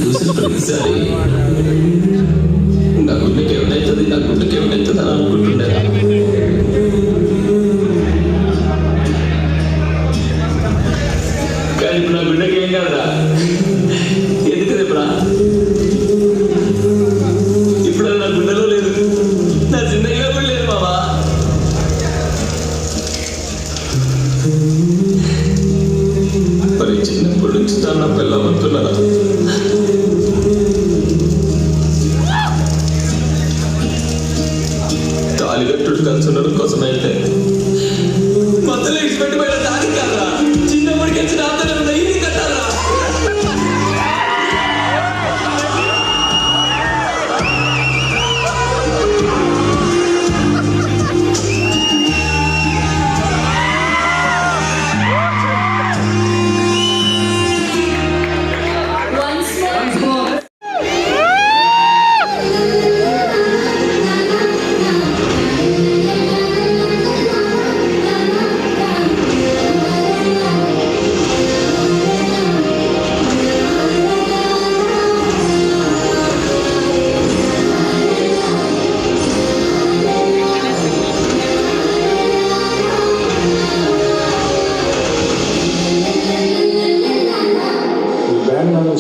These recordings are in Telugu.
చూసిన ప్రతిసారి నా గుండెకి ఏమిటవుతుంది అని అనుకుంటుండేదా. కానీ ఇప్పుడు నా గుండెకి ఏం కాదురా. ఎందుకు ఇప్పుడు ఇప్పుడు నా గుండెలో లేదు, నా జిందగీలో కూడా లేదు మావా. మరి చిన్నప్పటి నుంచి నా పిల్లవంతున్నా తాలిగట్టుడు కలిసి ఉండడం కోసం అయితే మధ్యలో ఇచ్చిపెట్టిపోయిన దానికి కాదా చిన్నప్పటికి వచ్చిన ఆధారం ఇది కట్టాలా.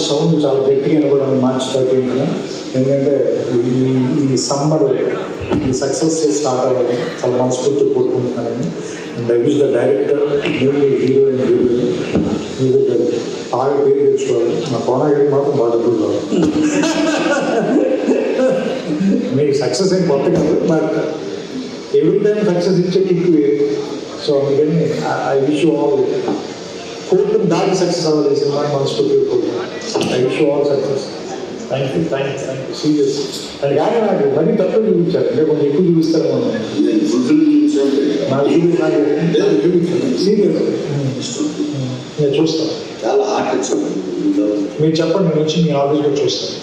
సౌండ్ చాలా గట్టిగా వినపడడం మార్చుతారు. ఎందుకంటే ఈ సమ్మర్ ఈ సక్సెస్ స్టార్ట్ అవ్వాలి చాలా మనస్ఫూర్తి కోరుకుంటున్నానని. And I wish the director hero and heroine మీరు బాగా పేరు తెచ్చుకోవాలి. నా కోనగిరికి మాత్రం బాగా డబ్బులు కావాలి. మీకు సక్సెస్ ఏం కొత్త కాదు, బట్ ఎవ్రీ టైం సక్సెస్ ఇచ్చే కిక్. సో అందుకని I wish you all court దాటి సక్సెస్ అవ్వాలి సినిమా మనస్ఫూర్తిగా కోరుకుంటున్నాను. I wish you all success. Thank you serious. అది కానీ నాకు మరీ తక్కువ చూపించారు, అంటే కొంచెం ఎక్కువ చూపిస్తారు. నాకు చూపించాను సీరియస్. నేను చూస్తాను, చాలా ఆర్ట్. మీరు చెప్పండి, నేను వచ్చి మీ ఆఫీస్లో చూస్తాను.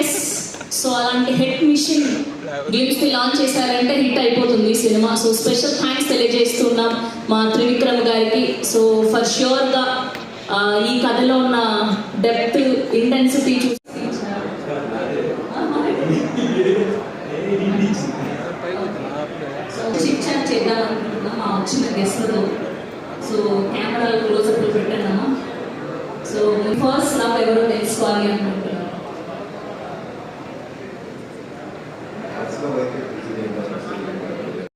ఎస్, సో అలాంటి హిట్ మిషన్ గేమ్స్ని లాంచ్ చేశారంటే హిట్ అయిపోతుంది సినిమా. సో స్పెషల్ థ్యాంక్స్ తెలియజేస్తున్నాం మా త్రివిక్రమ్ గారికి. సో ఫర్ ష్యూర్గా ఈ కథలో ఉన్న డెప్త్, ఇంటెన్సిటీ చూసి చిట్ చాట్ చేద్దాం అనుకుంటున్నాం మా వచ్చిన గెస్ట్తో. సో కెమెరాలు క్లోజప్లు పెట్టాము. సో ఫస్ట్ లవ్ ఎవరో తెలుసుకోవాలి అనుకుంటున్నాం.